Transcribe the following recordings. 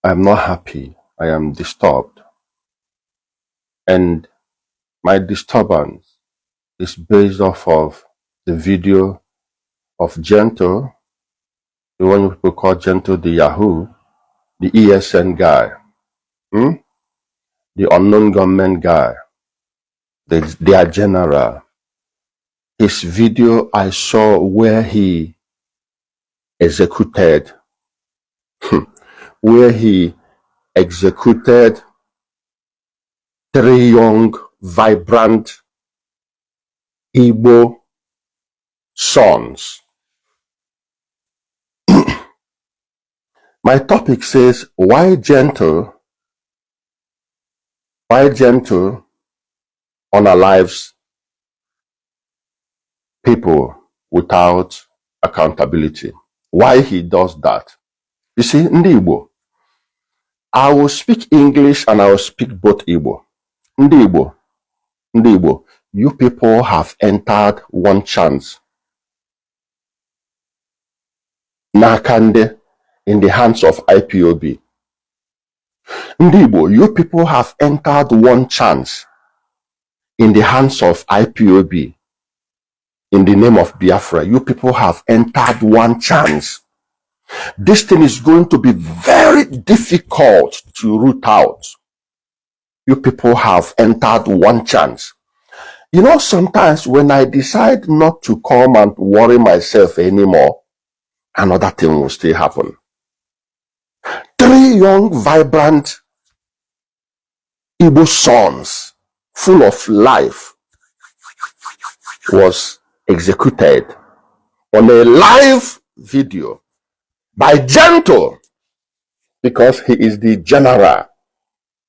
I'm not happy. I am disturbed. And my disturbance is based off of the video of Gentle, the one people call Gentle the Yahoo, the ESN guy, the unknown gunman guy, their general. His video I saw where he executed, where he executed 3 young, vibrant Igbo sons. My topic says, why Gentle unalives people without accountability. Why he does that? You see, Ndi Igbo, I will speak English and I will speak both Igbo. Ndi Igbo, you people have entered one chance. Nakande in the hands of IPOB. Ndi Igbo, you people have entered one chance in the hands of IPOB. In the name of Biafra, you people have entered one chance. This thing is going to be very difficult to root out. You people have entered one chance. You know, sometimes when I decide not to come and worry myself anymore, another thing will still happen. 3 young, vibrant Igbo sons, full of life, was executed on a live video by Gentle, because he is the general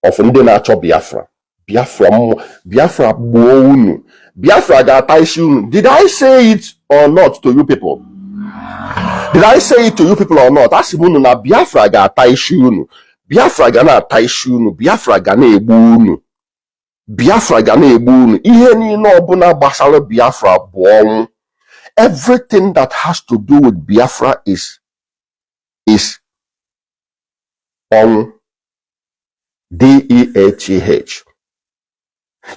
of Ndenacho Biafra. Biafra Bounu. Biafra Gataishun. Did I say it or not to you people? Did I say it to you people or not? Asimunu na Biafra Gataishun. Biafra Gana Taishun. Biafra Gana Ebunu. Biafra Gana Ebunu. Ihe niile ọbụla gbasara Biafra bụ ọnwụ. Everything that has to do with Biafra is on DEATH.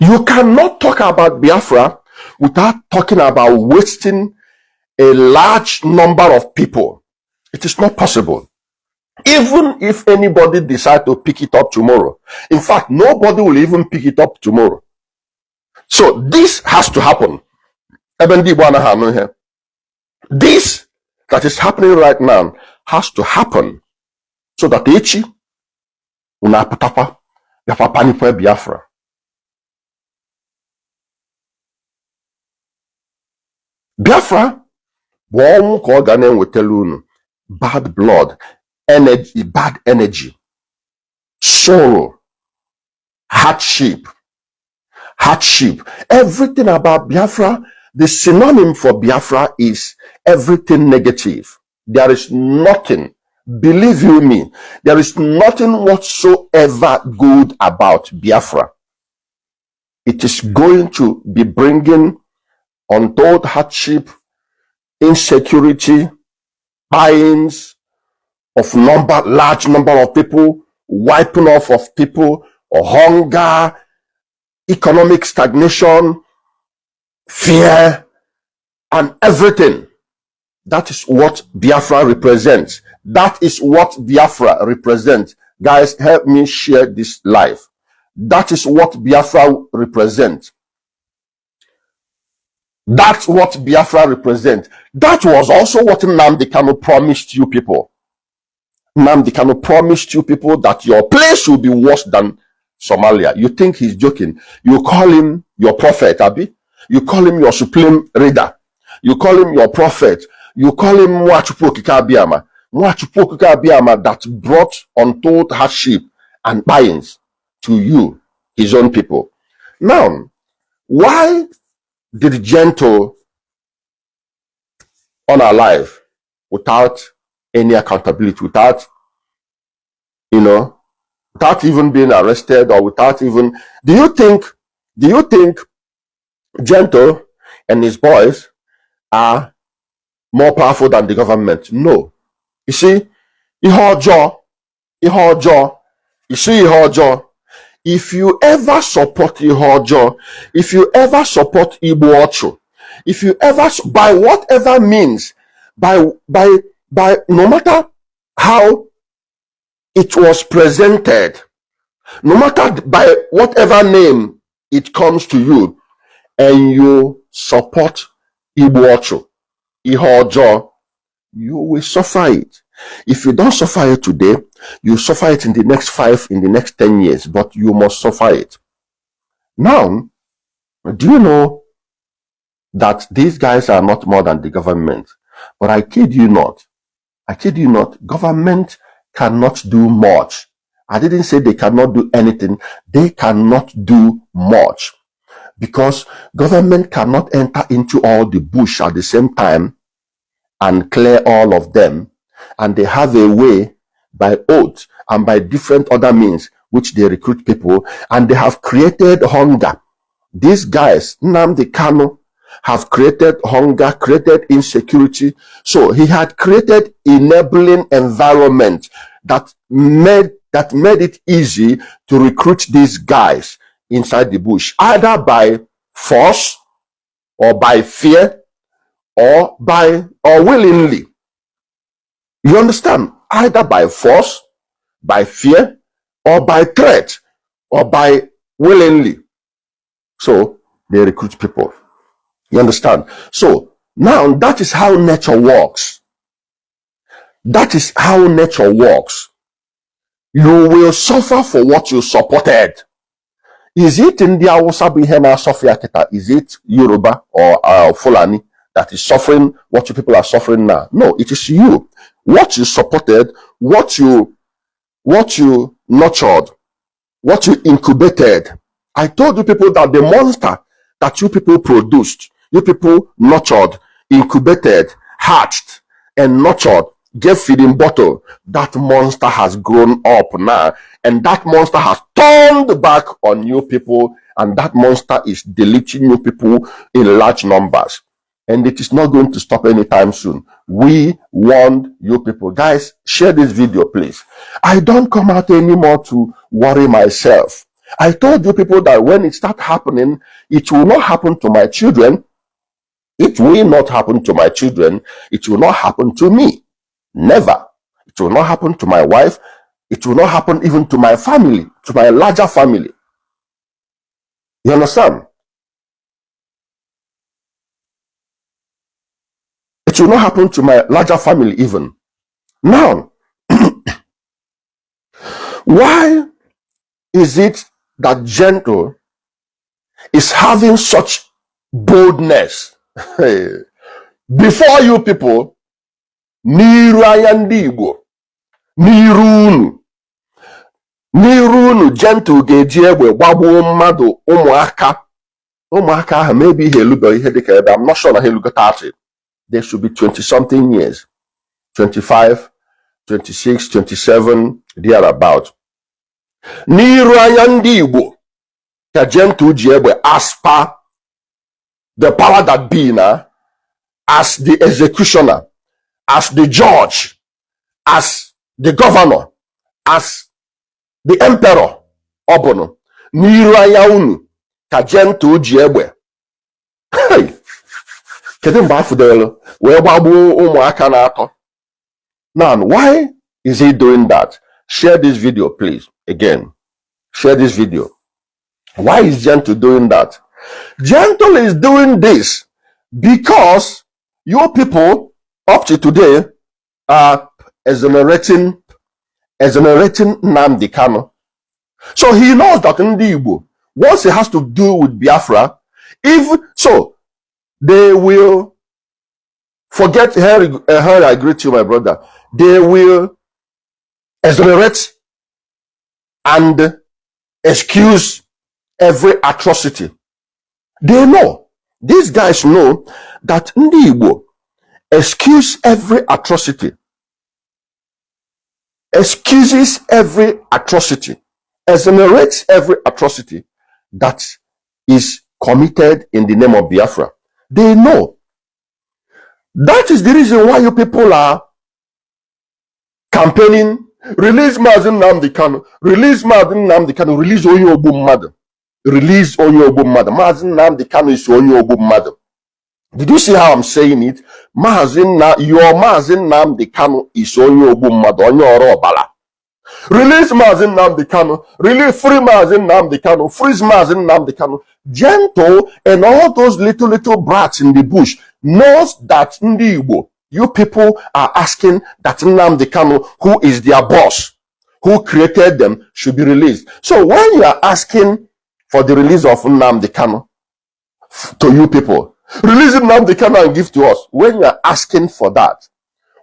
You cannot talk about Biafra without talking about wasting a large number of people. It is not possible. Even if anybody decides to pick it up tomorrow. In fact, nobody will even pick it up tomorrow. So this has to happen. This that is happening right now has to happen so that Echi unapatapa yapapanipo Biafra. Biafra bụ ka ọ ga na-enwetala unu bad blood, energy, bad energy, sorrow, hardship. Everything about Biafra, the synonym for Biafra is everything negative. There is nothing, believe you me, there is nothing whatsoever good about Biafra. It is going to be bringing untold hardship, insecurity, buyings of large number of people, wiping off of people, or hunger, economic stagnation, fear, and everything. That is what Biafra represents. That is what Biafra represents. Guys, help me share this live. That is what Biafra represents. That's what Biafra represents. That was also what Nnamdi Kanu promised you people. Nnamdi Kanu promised you people that your place will be worse than Somalia. You think he's joking? You call him your prophet, Abi? You call him your supreme reader. You call him your prophet. You call him Mwachukwu Abiyama. Mwachukwu Abiyama that brought untold hardship and buyings to you, his own people. Now, why did Gentle unalive without any accountability, without even being arrested, or without even, do you think Gentle and his boys are more powerful than the government? No. You see, ihe ọjọọ ihe ọjọọ, isi ihe ọjọọ. If you ever support ihe ọjọọ, if you ever support igbu ọchụ, if you ever, by whatever means, by no matter how it was presented, no matter by whatever name it comes to you, and you support igbu ọchụ, ihe ọjọọ, you will suffer it. If you don't suffer it today, you suffer it in the next 5, in the next 10 years, but you must suffer it. Now, do you know that these guys are not more than the government? But I kid you not, government cannot do much. I didn't say they cannot do anything. They cannot do much because government cannot enter into all the bush at the same time and clear all of them. And they have a way by oath and by different other means which they recruit people, and they have created hunger. These guys, Nnamdi Kanu, have created hunger, created insecurity. So he had created enabling environment that made it easy to recruit these guys inside the bush, either by force or by fear or willingly. You understand? Either by force, by fear, or by threat, or by willingly. So they recruit people. You understand? So now that is how nature works. That is how nature works. You will suffer for what you supported. Is it in the Hausa Bihena Sofia Keta? Is it Yoruba or Fulani that is suffering what you people are suffering now? No, it is you. What you supported, what you nurtured, what you incubated. I told you people that the monster that you people produced, you people nurtured, incubated, hatched, and nurtured, gave feeding bottle, that monster has grown up now, and that monster has turned back on you people, and that monster is deleting you people in large numbers. And it is not going to stop anytime soon. We warned you people. Guys, share this video, please. I don't come out anymore to worry myself. I told you people that when it starts happening, it will not happen to my children. It will not happen to my children. It will not happen to me. Never. It will not happen to my wife. It will not happen even to my family, to my larger family. You understand? It will not happen to my larger family even. Now, why is it that Gentle is having such boldness? Before you people, Niru ayandi Igbo, Niru unu, Gentle ga-eji egbe gbagbuo mmadụ ụmụaka ahụ, maybe ihe elugo ihe dịka ebe, I'm not sure na ha elugo 30. They should be 20-something years, 25, 26, 27, thereabout. N'iru anya ndị Igbo ka Gentle ji egbe as per the power that be now, as the executioner, as the judge, as the governor, as the emperor. Obono. N'iru anya unu ka Gentle ji egbe. Hey! Kedu mgbe afudelu wee gbagbuo ụmụaka na-atọ? Now, why is he doing that? Share this video, please. Again, share this video. Why is Gentle doing that? Gentle is doing this because your people up to today are exonerating Nnamdi Kanu. So he knows that Ndi Igbo, once it has to do with Biafra, even so, they will forget her. I agree to you, my brother. They will exonerate and excuse every atrocity. They know. These guys know that Ndi Igbo excuse every atrocity. Excuses every atrocity. Exonerates every atrocity that is committed in the name of Biafra. They know. That is the reason why you people are campaigning Release Mazi Nnamdi Kanu. Release Mazi Nnamdi Kanu. Release Onye Ogbu Mmadụ. Release Onye Ogbu Mmadụ. Mazi Nnamdi Kanu is Onye Ogbu Mmadụ. Did you see how I'm saying it? Your Mazi Nnamdi Kanu is Onye Ogbu Mmadụ. Onye Oro Ọbara. Release Mazi Nnamdi Kanu. Release free Mazi Nnamdi Kanu. Freeze Mazi Nnamdi Kanu. Gentle and all those little brats in the bush knows that Ndi Igbo, you people are asking that Nnamdi Kanu, who is their boss, who created them, should be released. So when you are asking for the release of Nnamdi Kanu to you people, release Nnamdi Kanu and give to us. When you are asking for that,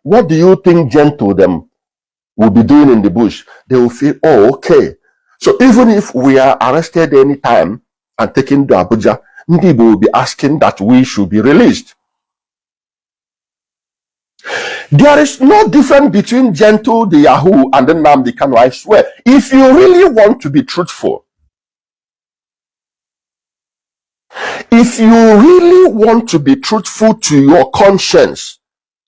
what do you think Gentle them will be doing in the bush? They will feel, oh, okay. So even if we are arrested anytime and taken to Abuja, Ndi Igbo will be asking that we should be released. There is no difference between Gentle, the Yahoo, and the Nnamdi Kanu, I swear. If you really want to be truthful, if you really want to be truthful to your conscience,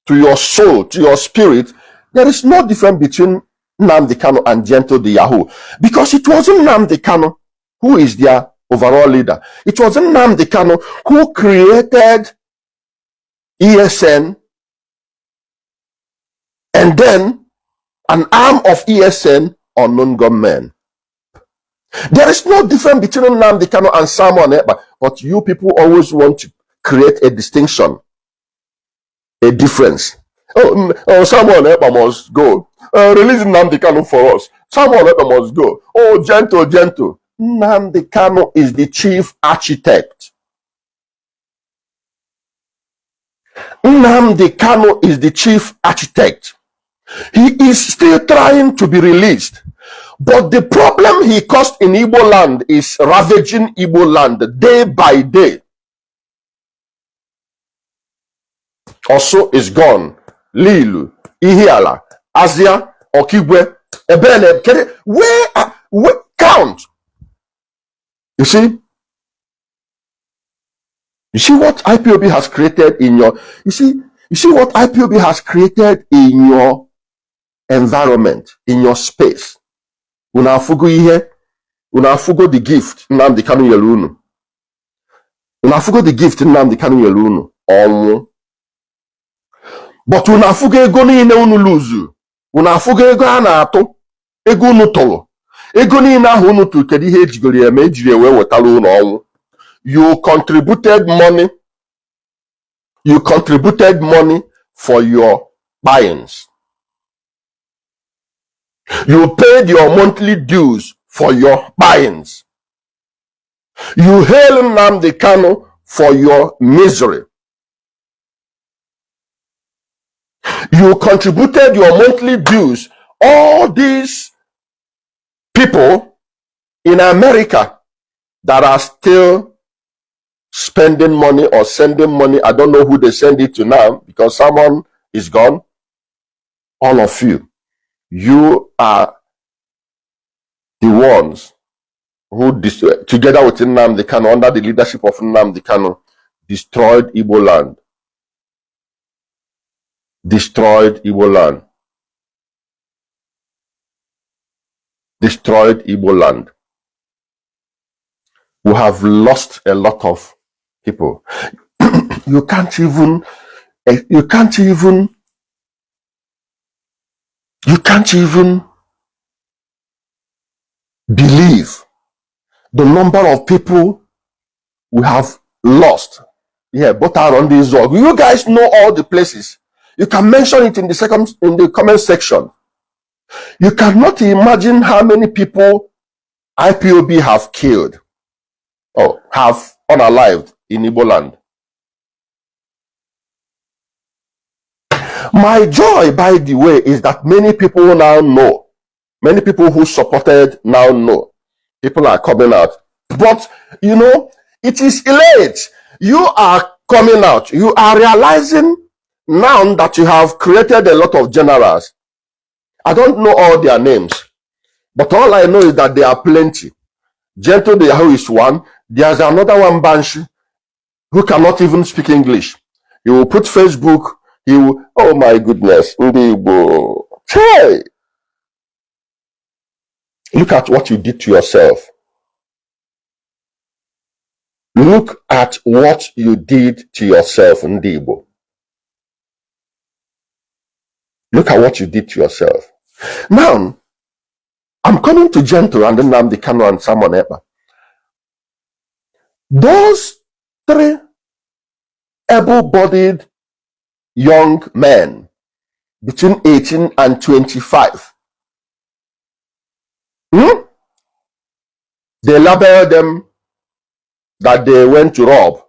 to your soul, to your spirit, there is no difference between Nnamdi Kanu and Gentle, the Yahoo. Because it wasn't Nnamdi Kanu who is their overall leader. It wasn't Nnamdi Kanu who created ESN and then an arm of ESN, unknown gunmen. There is no difference between Nnamdi Kanu and Simon Ekpa, but you people always want to create a distinction, a difference. Oh, Simon Ekpa must go. Release Nnamdi Kanu for us. Simon Ekpa must go. Oh, Gentle. Nnamdi Kanu is the chief architect. Nnamdi Kanu is the chief architect. He is still trying to be released. But the problem he caused in Igbo land is ravaging Igbo land day by day. Also is gone. Lilu, Ihiala, Asia, Okigwe, Ebene, where count? You see what IPOB has created in your, you see what IPOB has created in your environment, in your space. Unafugo ihe, unafugo the gift, Nnamdi Kanu Yelunu. Unafugo the gift, Nnamdi Kanu Yelunu. But unafugo ego niile unu luzu. Unafugo ego ana-atụ, ego unu tolo. Ego niile ahụ unu tụrụ kedu ihe ejigoro eme ejiri ewe wetara unu ọnwụ. You contributed money for your buyings. You paid your monthly dues for your buyings. You hail Nnamdi Kanu for your misery. You contributed your monthly dues. All these people in America that are still spending money or sending money, I don't know who they send it to now because someone is gone. All of you are the ones who, together with Nnamdi Kanu, under the leadership of Nnamdi Kanu, destroyed Igbo land. Destroyed Igbo land. Destroyed Igbo land. We have lost a lot of people. You can't even believe the number of people we have lost. Yeah, but around this zone. You guys know all the places. You can mention it in the comment section. You cannot imagine how many people IPOB have killed or have unalived in Igbo land. My joy, by the way, is that many people now know. Many people who supported now know. People are coming out. But, you know, it is late. You are coming out. You are realizing now that you have created a lot of generals. I don't know all their names. But all I know is that there are plenty. Gentle the Yahoo is one. There's another one, Banshee, who cannot even speak English. He will put Facebook. He will, oh my goodness. Hey! Look at what you did to yourself. Look at what you did to yourself, Ndibo. Look at what you did to yourself. Now, I'm coming to Gentle and then Nnamdi Kanu and Simon Ekpa. Those three able-bodied young men between 18 and 25, they label them that they went to rob.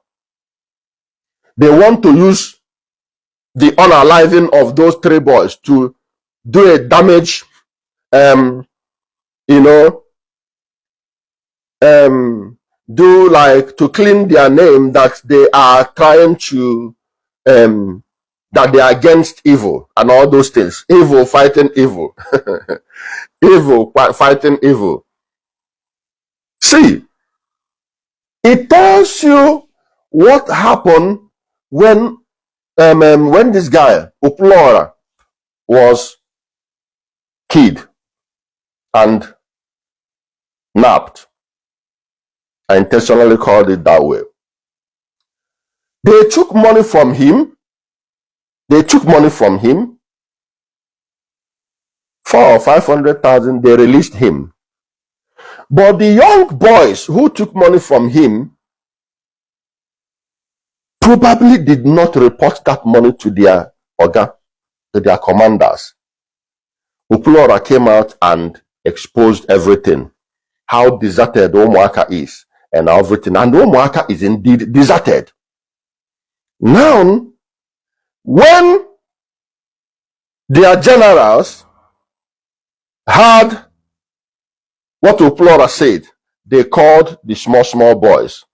They want to use the unaliving of those three boys to do a damage, do like to clean their name, that they are trying to, that they are against evil and all those things. Evil fighting evil. Evil fighting evil. See, it tells you what happened when this guy, Uplora, was killed and napped. I intentionally called it that way. They took money from him. They took money from him. 400,000 or 500,000. They released him. But the young boys who took money from him probably did not report that money to their organ, to their commanders. Uplora came out and exposed everything, how deserted Umuaka is and everything. And Umuaka is indeed deserted. Now, when their generals heard what Uplora said, they called the small boys.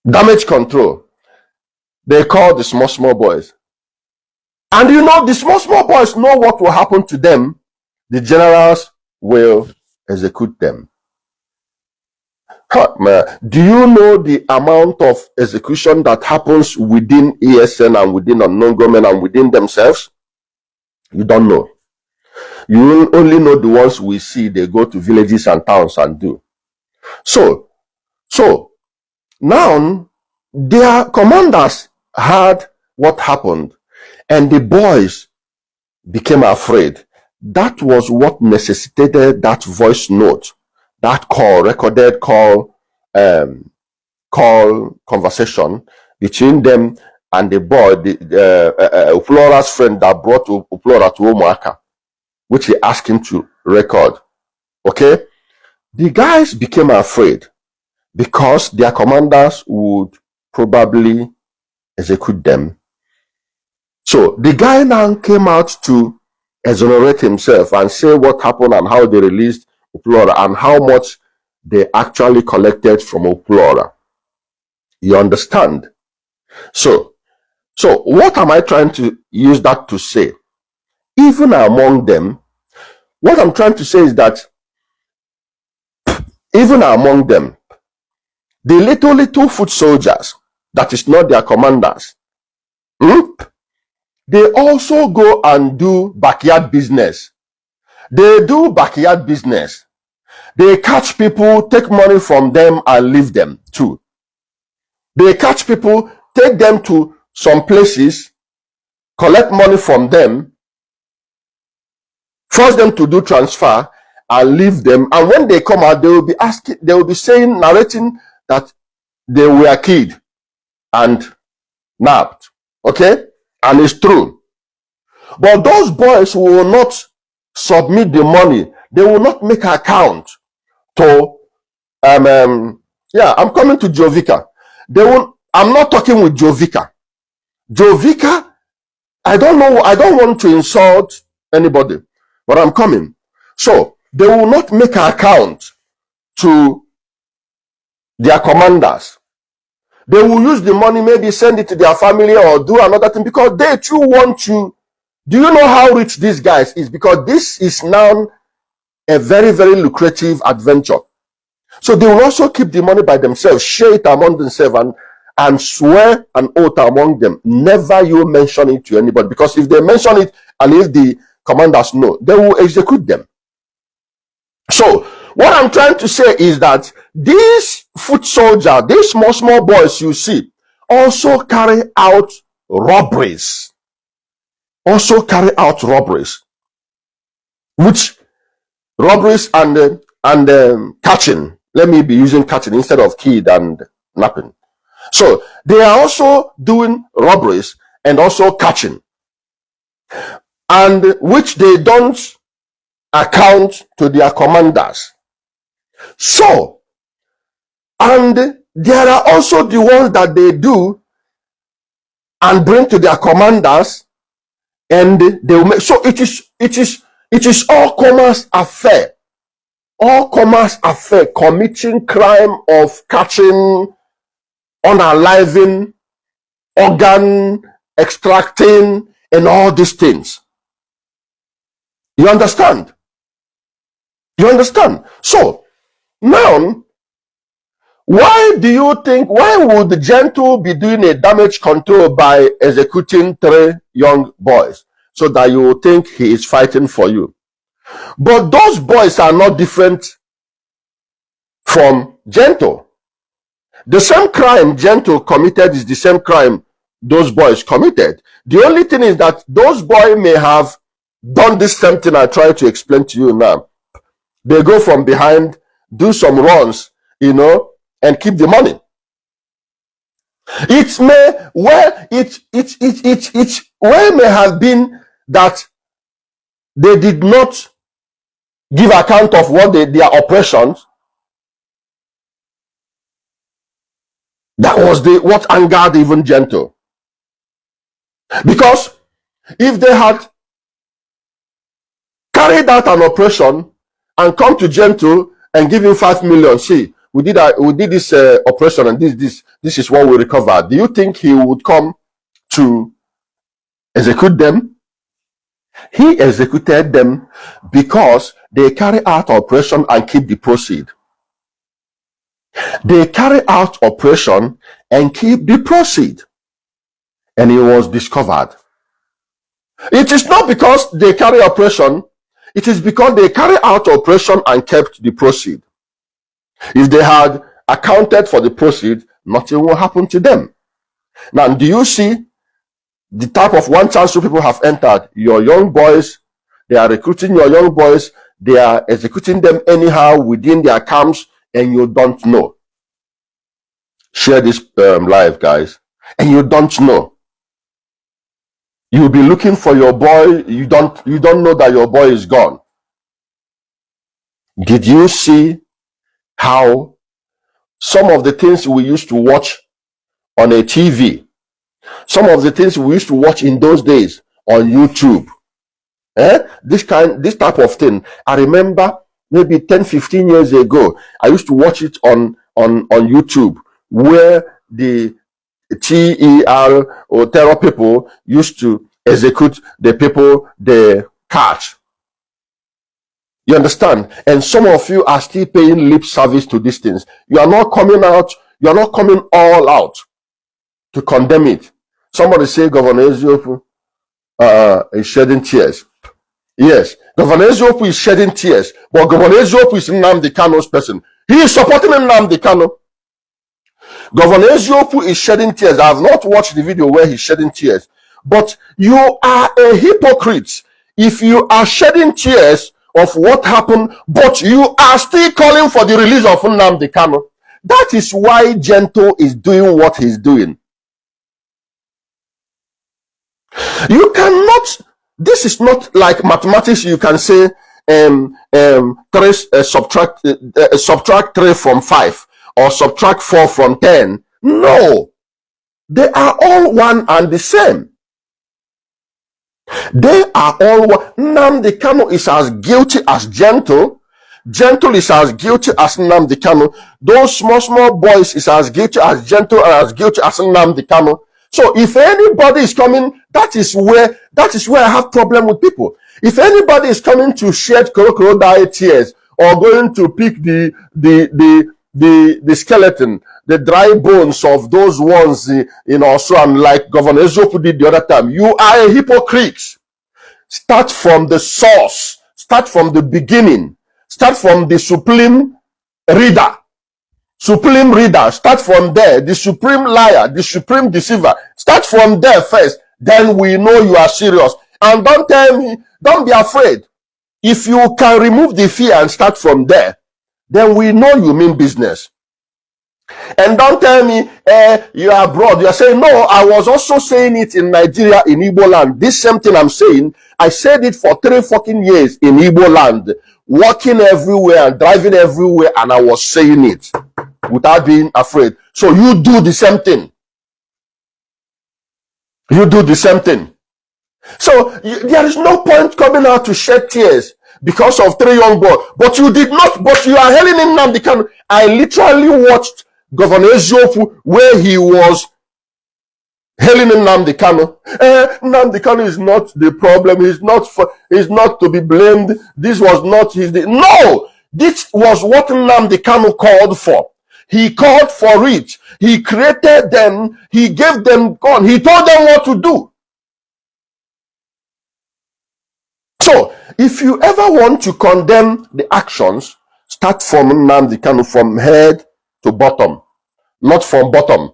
Damage control. They called the small boys. And you know, the small boys know what will happen to them. The generals will execute them. Do you know the amount of execution that happens within ESN and within unknown government and within themselves? You don't know. You only know the ones we see. They go to villages and towns and do. So now their commanders heard what happened and the boys became afraid. That was what necessitated that voice note, that call, recorded call conversation between them and the boy, Uplora's friend that brought Uplora to Umuaka, which he asked him to record. Okay? The guys became afraid because their commanders would probably execute them. So the guy now came out to exonerate himself and say what happened and how they released Uplora and how much they actually collected from Uplora. You understand? So what am I trying to use that to say? Even among them, what I'm trying to say is that even among them, the little foot soldiers, that is not their commanders, they also go and do backyard business. They do backyard business. They catch people, take money from them and leave them too. They catch people, take them to some places, collect money from them, force them to do transfer and leave them. And when they come out, they will be asking, they will be saying, narrating that they were killed and nabbed. Okay? And it's true. But those boys will not submit the money. They will not make an account to, I'm coming to Jovica. They will, I'm not talking with Jovica. Jovica, I don't know, I don't want to insult anybody, but I'm coming. So, they will not make an account to their commanders. They will use the money, maybe send it to their family or do another thing because they too want to. Do you know how rich these guys is? Because this is now a very, very lucrative adventure. So they will also keep the money by themselves, share it among themselves and swear an oath among them. Never you mention it to anybody, because if they mention it and if the commanders know, they will execute them. So what I'm trying to say is that these foot soldiers, these small boys you see, also carry out robberies. Also carry out robberies, which robberies and catching. Let me be using catching instead of kid and napping. So they are also doing robberies and also catching, and which they don't account to their commanders. So, and there are also the ones that they do and bring to their commanders, and they will make. So it is all commerce affair. All commerce affair, committing crime of catching, unaliving, organ extracting, and all these things. You understand? You understand? So now, why would the gentle be doing a damage control by executing 3 young boys so that you will think he is fighting for you? But those boys are not different from gentle. The same crime gentle committed is the same crime those boys committed. The only thing is that those boys may have done this same thing I try to explain to you now. They go from behind, do some runs, and keep the money. It may have been that they did not give account of their operations. That was what angered even gentle. Because if they had carried out an operation and come to gentle and give him 5 million, see, we did this operation and this is what we recovered, do you think he would come to execute them? He executed them because they carry out operation and keep the proceed. They carry out operation and keep the proceed, and he was discovered. It is not because they carry operation, it is because they carry out operation and kept the proceed. If they had accounted for the proceed, nothing will happen to them. Now, do you see the type of one chance people have entered? Your young boys, they are recruiting your young boys, they are executing them anyhow within their camps, and you don't know. Share this live, guys, and you don't know. You'll be looking for your boy, you don't know that your boy is gone. Did you see how some of the things we used to watch on a TV, some of the things we used to watch in those days on YouTube, this type of thing, I remember maybe 10-15 years ago, I used to watch it on YouTube, where the TER or terror people used to execute the people they catch. You understand? And some of you are still paying lip service to these things. You are not coming out, you are not coming all out to condemn it. Somebody say Governor Eziopu is shedding tears. Yes, Governor Eziopu is shedding tears, but Governor Eziopu is Nnamdi Kano's person. He is supporting Nnamdi Kano. Governor Eziopu is shedding tears. I have not watched the video where he's shedding tears, but you are a hypocrite if you are shedding tears of what happened, but you are still calling for the release of Nnamdi Kano. That is why Gento is doing what he's doing. You cannot, this is not like mathematics. You can say subtract 3 from 5 or subtract 4 from 10. No, they are all one and the same. They are all one. Nnamdi Kano is as guilty as Gentle. Gentle is as guilty as Nnamdi Kano. Those small boys is as guilty as Gentle and as guilty as Nnamdi Kano. So if anybody is coming, that is where I have problem with people. If anybody is coming to shed crocodile tears or going to pick the skeleton, the dry bones of those ones in Osram, like Governor Eziopu did the other time, you are a hypocrite. Start from the source. Start from the beginning. Start from the supreme reader. Supreme reader, start from there. The supreme liar, the supreme deceiver. Start from there first. Then we know you are serious. And don't tell me, don't be afraid. If you can remove the fear and start from there, then we know you mean business. And don't tell me, you are abroad. You are saying, no, I was also saying it in Nigeria, in Igbo land. This same thing I'm saying, I said it for 3 fucking years in Igbo land, walking everywhere and driving everywhere, and I was saying it without being afraid. So you do the same thing. You do the same thing. So there is no point coming out to shed tears because of 3 young boys. But you did not, but you are hailing in Nnamdi Kanu. I literally watched Governor Eziofu where he was hailing in Nnamdi Kanu. Nnamdi Kanu is not the problem. He's not to be blamed. This was not his... No! This was what Nnamdi Kanu called for. He called for it. He created them. He gave them gun. He told them what to do. So, if you ever want to condemn the actions, start from Nnamdi Kanu, from head to bottom. Not from bottom.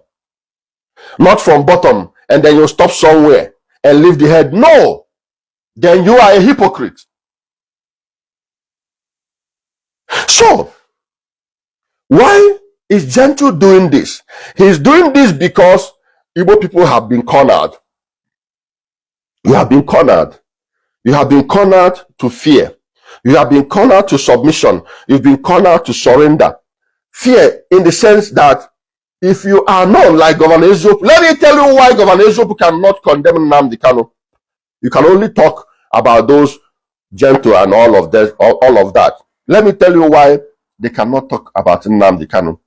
Not from bottom. And then you stop somewhere and leave the head. No! Then you are a hypocrite. So, why is Gentle doing this? He's doing this because Igbo people have been cornered. You have been cornered. You have been cornered to fear. You have been cornered to submission. You've been cornered to surrender. Fear in the sense that if you are known like Governor Eziofu, let me tell you why Governor Eziofu cannot condemn Nnamdi Kanu. You can only talk about those Gentle and all of that. Let me tell you why they cannot talk about Nnamdi Kanu.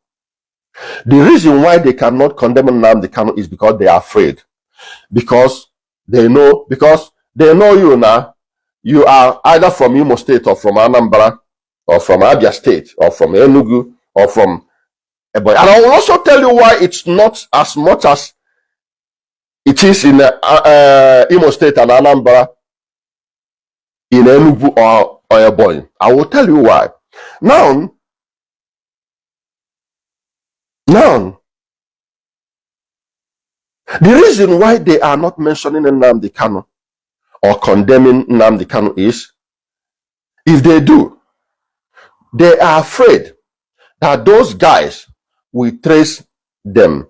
The reason why they cannot condemn Nnamdi Kanu is because they are afraid. Because they know you now. You are either from Imo State or from Anambra or from Abia State or from Enugu or from Ebonyi. And I will also tell you why it's not as much as it is in Imo State and Anambra, in Enugu or Ebonyi. I will tell you why. Now, the reason why they are not mentioning Nnamdi Kanu or condemning Nnamdi Kanu is, if they do, they are afraid that those guys will trace them.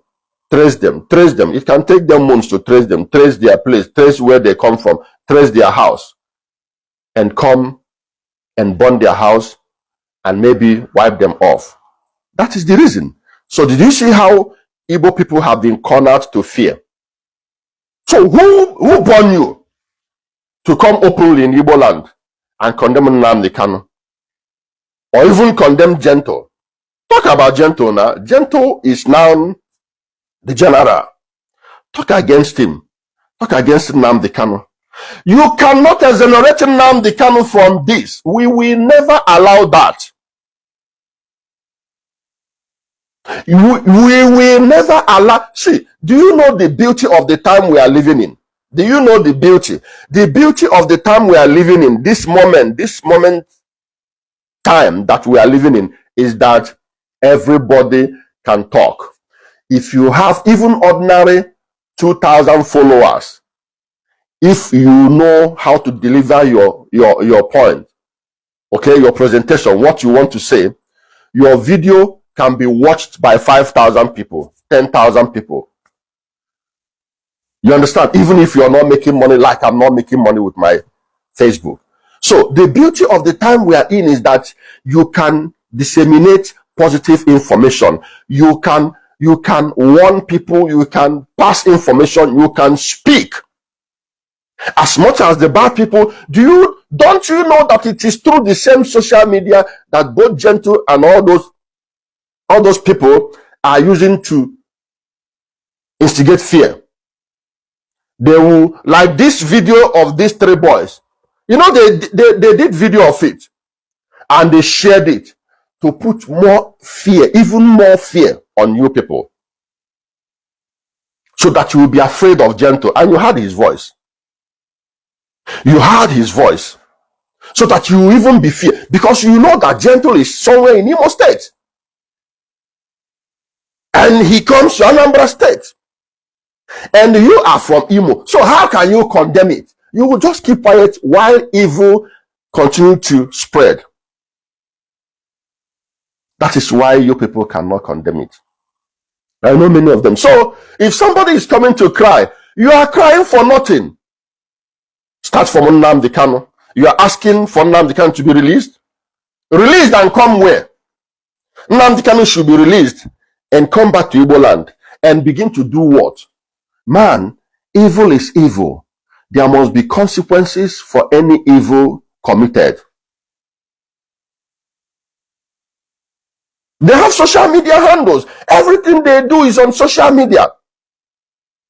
It can take them months to trace them, trace their place, trace where they come from, trace their house, and come and burn their house and maybe wipe them off. That is the reason. So did you see how Igbo people have been cornered to fear? So who born you to come openly in Igbo land and condemn Nnamdi Kanu? Or even condemn Gentle? Talk about Gentle now. Gentle is now the general. Talk against him. Talk against Nnamdi Kanu. You cannot exonerate Nnamdi Kanu from this. We will never allow that. We will never allow. See, do you know the beauty of the time we are living in? Do you know the beauty? The beauty of the time we are living in, this moment time that we are living in, is that everybody can talk. If you have even ordinary 2,000 followers, if you know how to deliver your point, okay, your presentation, what you want to say, your video can be watched by 5,000 people, 10,000 people. You understand? Even if you're not making money, like I'm not making money with my Facebook. So the beauty of the time we are in is that you can disseminate positive information. You can warn people, you can pass information, you can speak. As much as the bad people, don't you know that it is through the same social media that both Gentle and all those people are using to instigate fear? They will, like this video of these 3 boys. You know, they did video of it and they shared it to put more fear, even more fear on you people, so that you will be afraid of Gentle. And you heard his voice. You heard his voice. so that you even be feared, because you know that Gentle is somewhere in Imo State and he comes to Anambra State and you are from Imo. So how can you condemn it? You will just keep quiet while evil continue to spread. That is why you people cannot condemn it. I know many of them. So if somebody is coming to cry, you are crying for nothing. Start from Nnamdi Kanu. You are asking for Nnamdi Kanu to be released. Released and come where? Nnamdi Kanu should be released and come back to Igbo land and begin to do what? Man, evil is evil. There must be consequences for any evil committed. They have social media handles. Everything they do is on social media.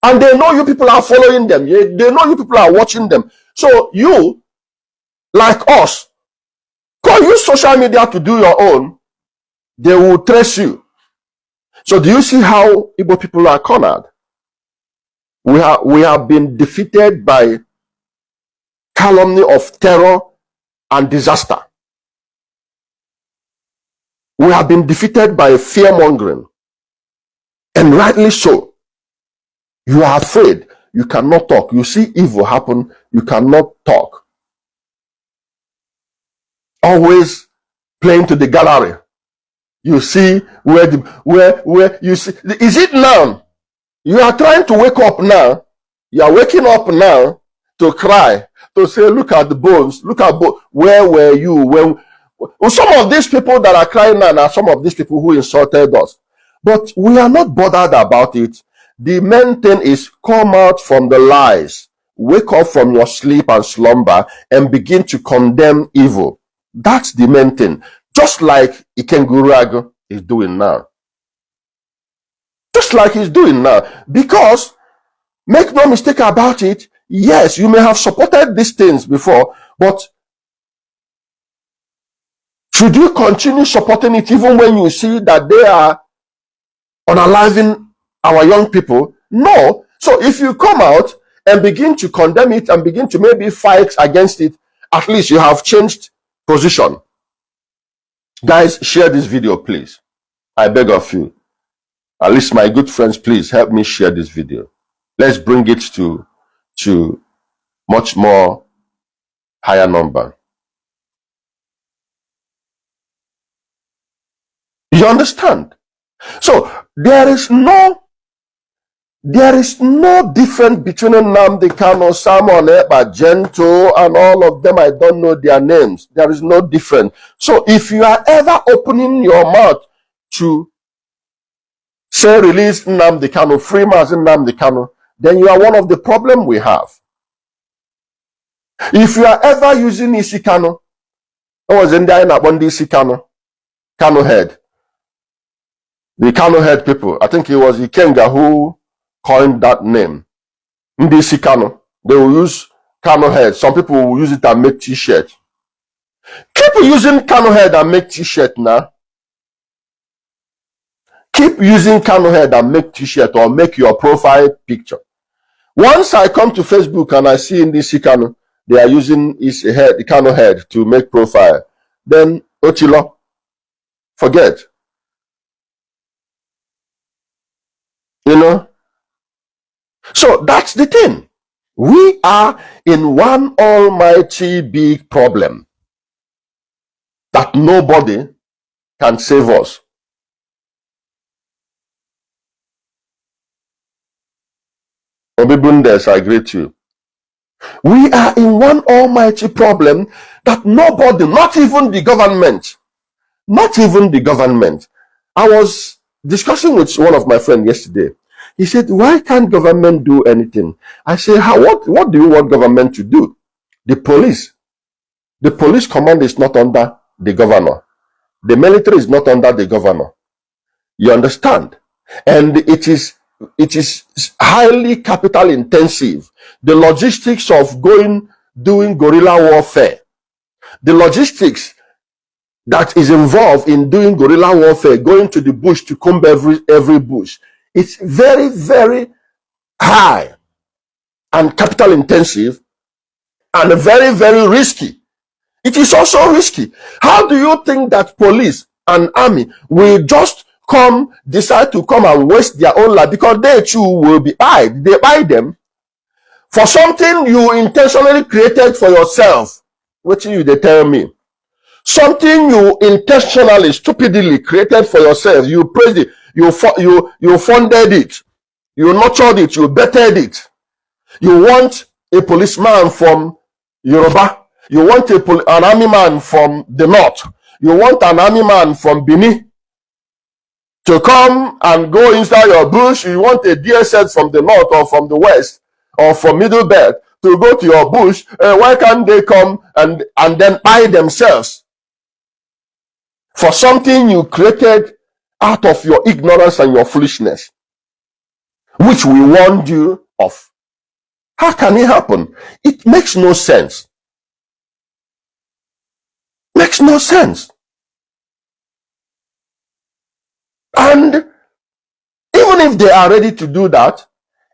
And they know you people are following them. They know you people are watching them. So you, like us, go use social media to do your own. They will trace you. So do you see how Igbo people are cornered? We have been defeated by calumny of terror and disaster. We have been defeated by fear-mongering. And rightly so. You are afraid. You cannot talk. You see evil happen. You cannot talk. Always playing to the gallery. You see where you see. Is it now? You are trying to wake up now. You are waking up now to cry, to say, look at the bones. Look at bones. Where were you when? Well, some of these people that are crying now are some of these people who insulted us. But we are not bothered about it. The main thing is come out from the lies. Wake up from your sleep and slumber and begin to condemn evil. That's the main thing. Just like Ikengurago is doing now. Just like he's doing now. Because, make no mistake about it, yes, you may have supported these things before, but should you continue supporting it even when you see that they are unaliving our young people? No. So if you come out and begin to condemn it and begin to maybe fight against it, at least you have changed position. Guys, share this video, please. I beg of you. At least my good friends, please help me share this video. Let's bring it to much more higher number. You understand? So there is no difference between Nnamdi Kanu, Simon Ekpa, Gentle, and all of them. I don't know their names. There is no difference. So if you are ever opening your mouth to say release Nnamdi Kanu, free Mazi Nnamdi Kanu, then you are one of the problem we have. If you are ever using Isi Kanu, I was in there in Abondi Isi Kanu, Kanu head. The Kanu head people, I think it was Ikenga who coined that name. Ndisi Kanu. They will use Kanu head. Some people will use it and make t-shirt. Keep using Kanu head and make t-shirt now. Keep using Kanu head and make t-shirt or make your profile picture. Once I come to Facebook and I see Ndisi Kanu, they are using his head, the Kanu head to make profile. Then Ochilo, forget. You know? So that's the thing. We are in one almighty big problem that nobody can save us. Obibundes, I greet you. We are in one almighty problem that nobody, not even the government, I was discussing with one of my friends yesterday. He said, why can't government do anything? I say, what do you want government to do? The police command is not under the governor. The military is not under the governor. You understand? And it is highly capital intensive. The logistics of doing guerrilla warfare, the logistics that is involved in doing guerrilla warfare, going to the bush to comb every bush, it's very, very high and capital intensive and very, very risky. It is also risky. How do you think that police and army will just decide to come and waste their own life because they too will be eyed? They buy them for something you intentionally created for yourself. What you they tell me? Something you intentionally, stupidly created for yourself. You praised it. You funded it. You nurtured it. You bettered it. You want a policeman from Yoruba. You want an army man from the north. You want an army man from Benin to come and go inside your bush. You want a DSS from the north or from the west or from Middle Belt to go to your bush. Why can't they come and then buy themselves for something you created out of your ignorance and your foolishness, which we warned you of? How can it happen? It makes no sense. Makes no sense. And even if they are ready to do that,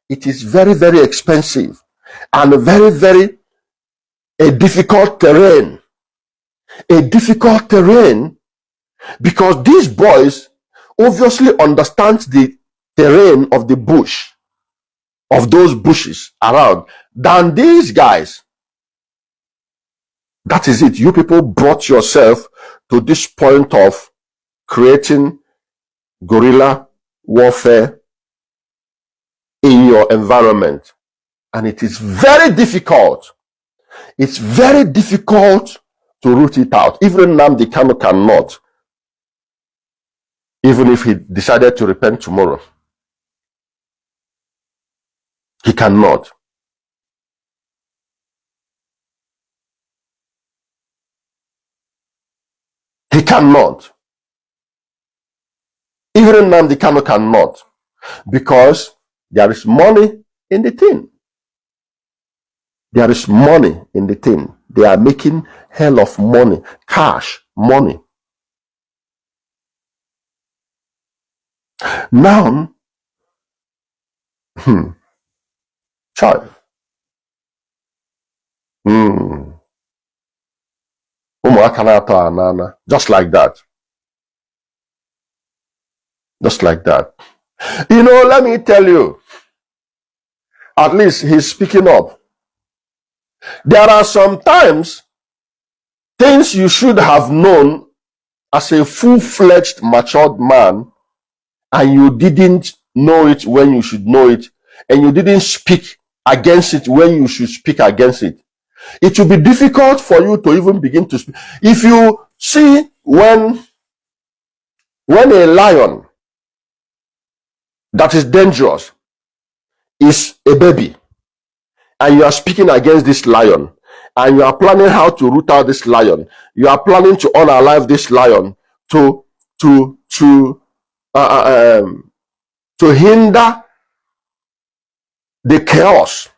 it is very, very expensive and very, very a difficult terrain. A difficult terrain because these boys obviously understand the terrain of the bush, of those bushes around, than these guys. That is it. You people brought yourself to this point of creating guerrilla warfare in your environment. And it is very difficult. It's very difficult to root it out. Even Nnamdi Kanu cannot. Even if he decided to repent tomorrow. He cannot. He cannot. Even Nnamdi Kanu cannot. Because there is money in the thing. There is money in the thing. They are making hell of money. Cash, money. Now, child. Just like that. Just like that. You know, let me tell you, at least he's speaking up. There are sometimes things you should have known as a full-fledged, matured man, and you didn't know it when you should know it, and you didn't speak against it when you should speak against it. It will be difficult for you to even begin to speak. If you see when a lion that is dangerous is a baby, and you are speaking against this lion, and you are planning how to root out this lion, you are planning to unalive this lion to hinder the chaos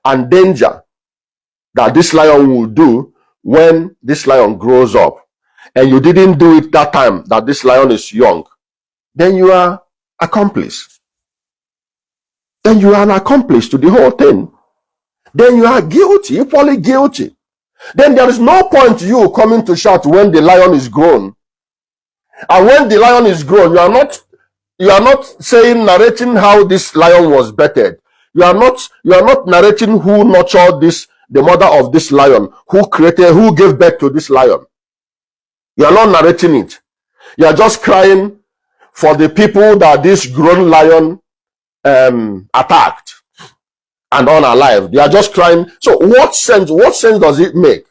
and danger that this lion will do when this lion grows up, and you didn't do it that time that this lion is young, then you are accomplice. Then you are an accomplice to the whole thing. Then you are guilty, equally guilty. Then there is no point you coming to shout when the lion is grown. And when the lion is grown, you are not narrating how this lion was bettered. You are not narrating who nurtured this, the mother of this lion, who gave birth to this lion. You are not narrating it. You are just crying for the people that this grown lion attacked and unalive. They are just crying. So what sense does it make?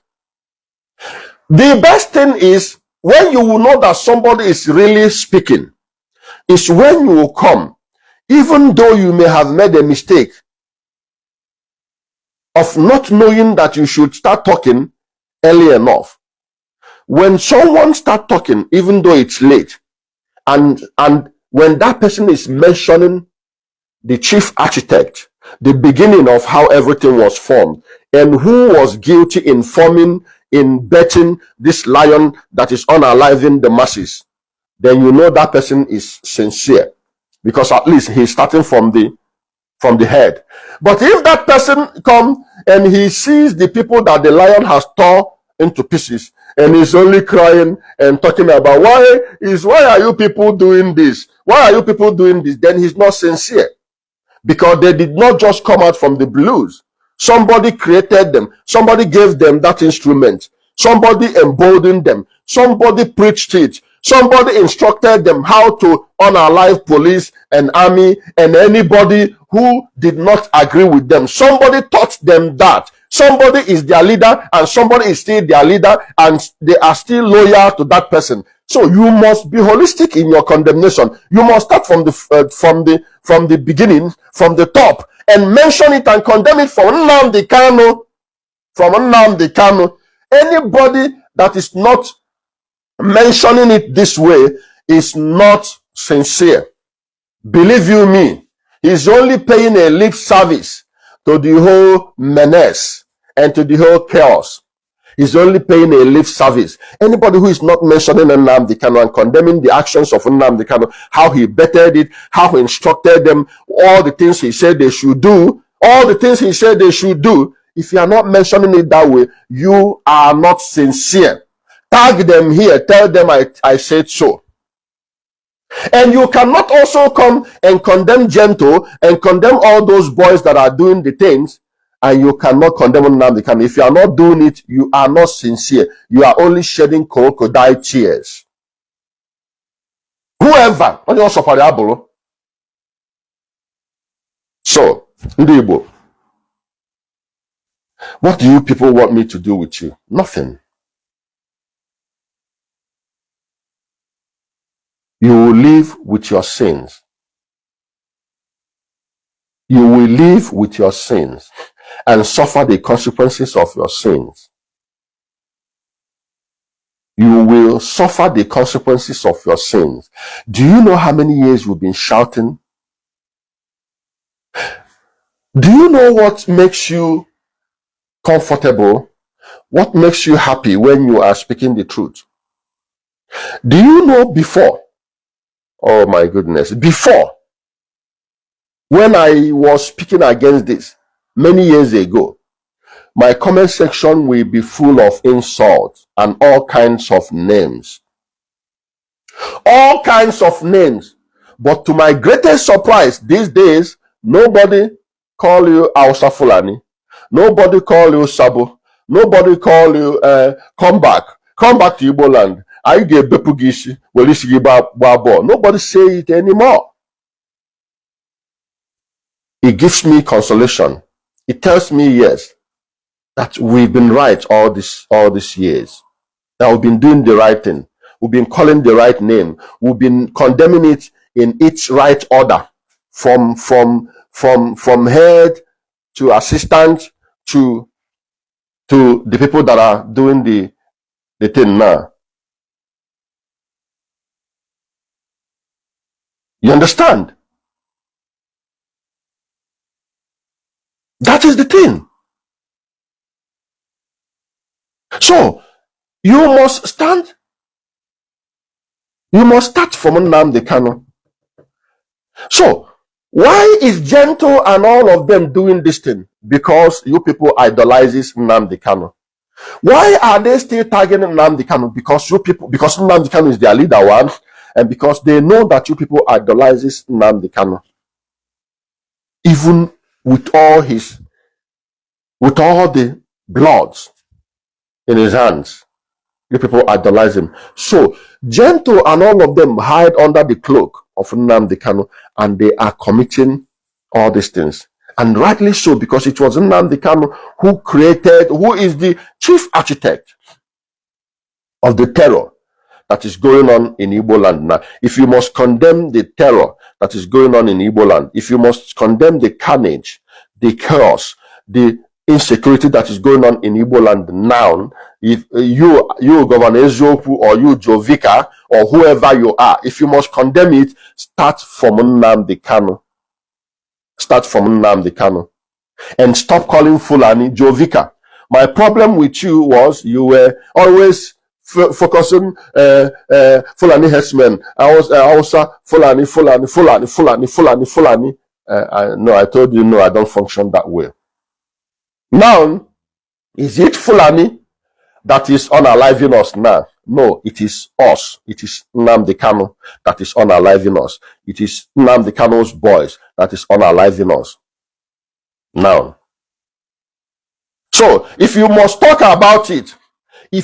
The best thing is when you will know that somebody is really speaking, is when you will come, even though you may have made a mistake of not knowing that you should start talking early enough. When someone starts talking, even though it's late, and when that person is mentioning the chief architect, the beginning of how everything was formed, and who was guilty in betting this lion that is unaliving the masses, then you know that person is sincere, because at least he's starting from the head. But if that person come and he sees the people that the lion has tore into pieces, and he's only crying and talking about why are you people doing this? Why are you people doing this? Then he's not sincere, because they did not just come out from the blues. Somebody created them. Somebody gave them that instrument. Somebody emboldened them. Somebody preached it. Somebody instructed them how to unalive police and army and anybody who did not agree with them. Somebody taught them that. Somebody is their leader, and somebody is still their leader, and they are still loyal to that person. So you must be holistic in your condemnation. You must start from the beginning, from the top, and mention it and condemn it from Nnamdi Kanu. From Nnamdi Kanu. Anybody that is not mentioning it this way is not sincere. Believe you me, he's only paying a lip service to the whole menace and to the whole chaos. He's only paying a lip service. Anybody who is not mentioning Nnamdi Kanu and condemning the actions of Nnamdi Kanu, how he bettered it, how he instructed them, all the things he said they should do, if you are not mentioning it that way, you are not sincere. Tag them here, tell them I said so. And you cannot also come and condemn Gento and condemn all those boys that are doing the things, and you cannot condemn Nnamdi Kanu. If you are not doing it, you are not sincere. You are only shedding crocodile tears. Whoever, so, Ndibo, what do you people want me to do with you? Nothing. You will live with your sins. You will live with your sins and suffer the consequences of your sins. You will suffer the consequences of your sins. Do you know how many years you've been shouting? Do you know what makes you comfortable? What makes you happy when you are speaking the truth? Do you know before? Oh my goodness. Before, when I was speaking against this many years ago, my comment section will be full of insults and all kinds of names. All kinds of names. But to my greatest surprise, these days, nobody call you Hausa Fulani. Nobody call you Sabo. Nobody call you come back. Come back to Igbo land. I get Bepugishi. Nobody say it anymore. It gives me consolation. It tells me, yes, that we've been right all these years. That we've been doing the right thing. We've been calling the right name. We've been condemning it in its right order, from head to assistant to the people that are doing the thing now. You understand? That is the thing. So you must stand. You must start from Nnamdi Kanu. So why is Gento and all of them doing this thing? Because you people idolizes Nnamdi Kanu. Why are they still targeting Nnamdi Kanu? Because Nnamdi Kanu is their leader, one, and because they know that you people idolizes Nnamdi Kanu. Even with all the bloods in his hands, you people idolize him. So Gento and all of them hide under the cloak of Nnamdi Kanu, and they are committing all these things. And rightly so, because it was Nnamdi Kanu who is the chief architect of the terror that is going on in Igbo land now. If you must condemn the terror that is going on in Igbo land, if you must condemn the carnage, the chaos, the insecurity that is going on in Igbo land now, if you Governor Ezioku or you Jovika or whoever you are, if you must condemn it, start from Nnamdi Kanu. Start from Nnamdi Kanu. And stop calling Fulani Jovika. My problem with you was you were always focusing Fulani herdsmen. I was Fulani. No, I told you no, I don't function that way. Now, is it Fulani that is unaliving us now. No, it is us. It is Nnamdi Kanu that is unaliving us. It is Nnamdi Kanu's boys that is unaliving us. Now, so if you must talk about it, be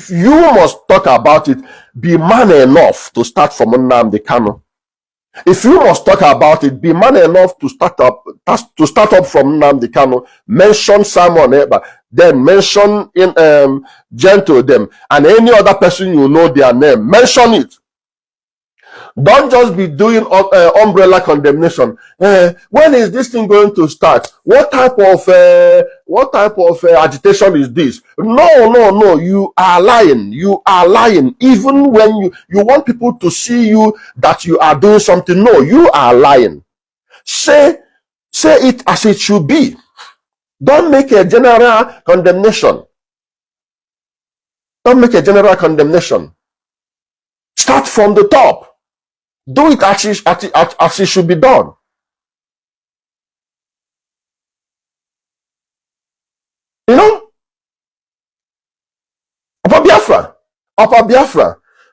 man enough to start from Nnamdi Kanu. If you must talk about it, be man enough to start up from Nnamdi Kanu. Mention Simon Ekpa, then mention gentle them, and any other person you know their name. Mention it. Don't just be doing umbrella condemnation. When is this thing going to start? What type of agitation is this? No. You are lying. You are lying. Even when you want people to see you that you are doing something. No, you are lying. Say it as it should be. Don't make a general condemnation. Don't make a general condemnation. Start from the top. Do it as it should be done. You know? Upper Biafra.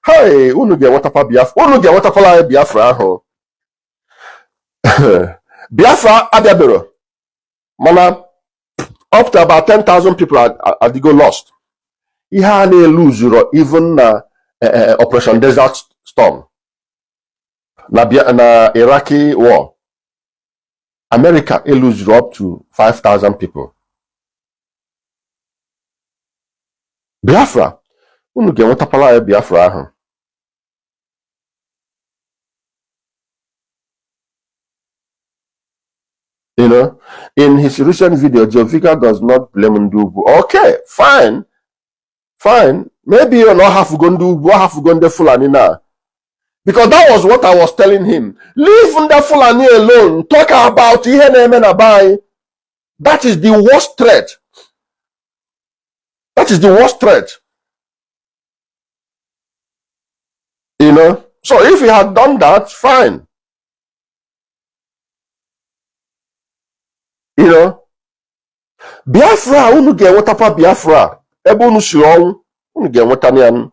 Hey, unu get what Upper Biafra? Unu get what Upper Biafra? Biafra Abiabero. Mana, up to about 10,000 people are go lost. He had a lose even Operation Desert Storm. Na Iraqi war. America lose up to 5,000 people. Biafra. Unu get what Upper Biafra? You know, in his recent video, Jovica does not blame Ndubu. Okay, fine. Maybe you not have to go Ndubu, have to go the Fulani now. Because that was what I was telling him. Leave the Fulani alone. Talk about Abai. That is the worst threat. That is the worst threat. You know? So if he had done that, fine. You know? Biafra, unu get what apa Biafra. Ebe unu si ọnwụ, unu get what anian.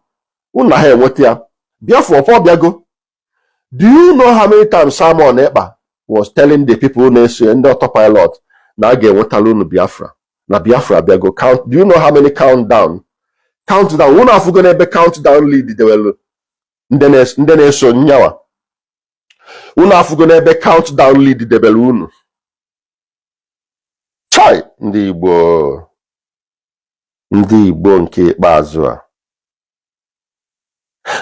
Unu ha enweta ya. Biafra ọpọ biago. Do you know how many times Simon Ekpa was telling the people who say in the autopilot, na get what unu Biafra. Na Biafra biago count. Do you know how many countdown? Countdown. Unu afu gonna be countdown lead the well. Ndene so nyawa. Unu afu gonna be countdown lead the bell unu. Chai ndị Igbo nke ikpeazụ a.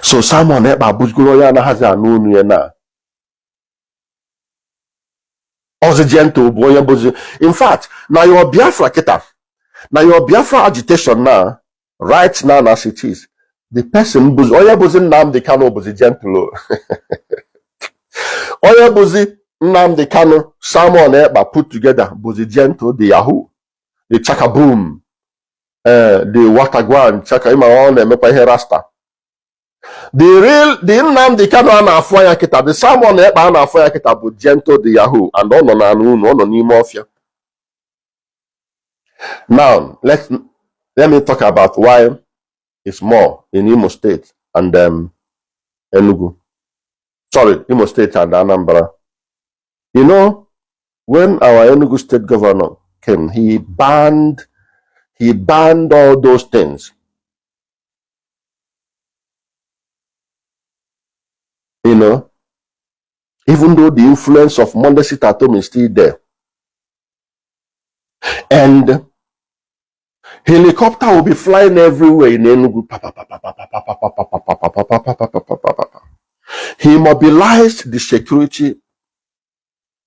So Simon Ekpa abụzigoro ya anaghịzi anụ unu ya na ọzọ gentle bụ onye bụzi. In fact, na your Biafra kita, na your Biafra agitation now, right now as it is, the person bụzi onye bụzi Nnamdi Kanu bụzi gentle. Onye bụzi Nnamdi Kanu, Simon Ekpa put together was gentle, the Yahoo, the Chakaboom, the Watagwan, Chaka Imaon, and Mepa Rasta. The Nnamdi Kanu Anafoya Kita, the Simon Ekpa Anafoya Kita was gentle, the Yahoo, and on Nimofia. Now, let me talk about why it's more in Imo State and Enugu. Sorry, Imo State and Anambra. You know, when our Enugu state governor came, he banned all those things. You know, even though the influence of Monday Sit at Home is still there. And helicopter will be flying everywhere in Enugu. He mobilized the security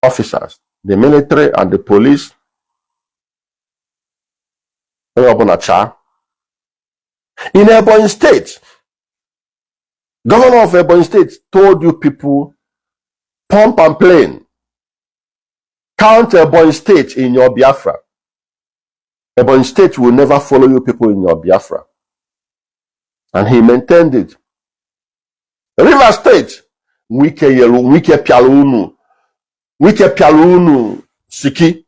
officers, the military and the police. In Ebonyi State, governor of Ebonyi State told you people, pump and plane, count Ebonyi State in your Biafra. Ebonyi State will never follow you people in your Biafra. And he maintained it. River State, wike pialunu siki.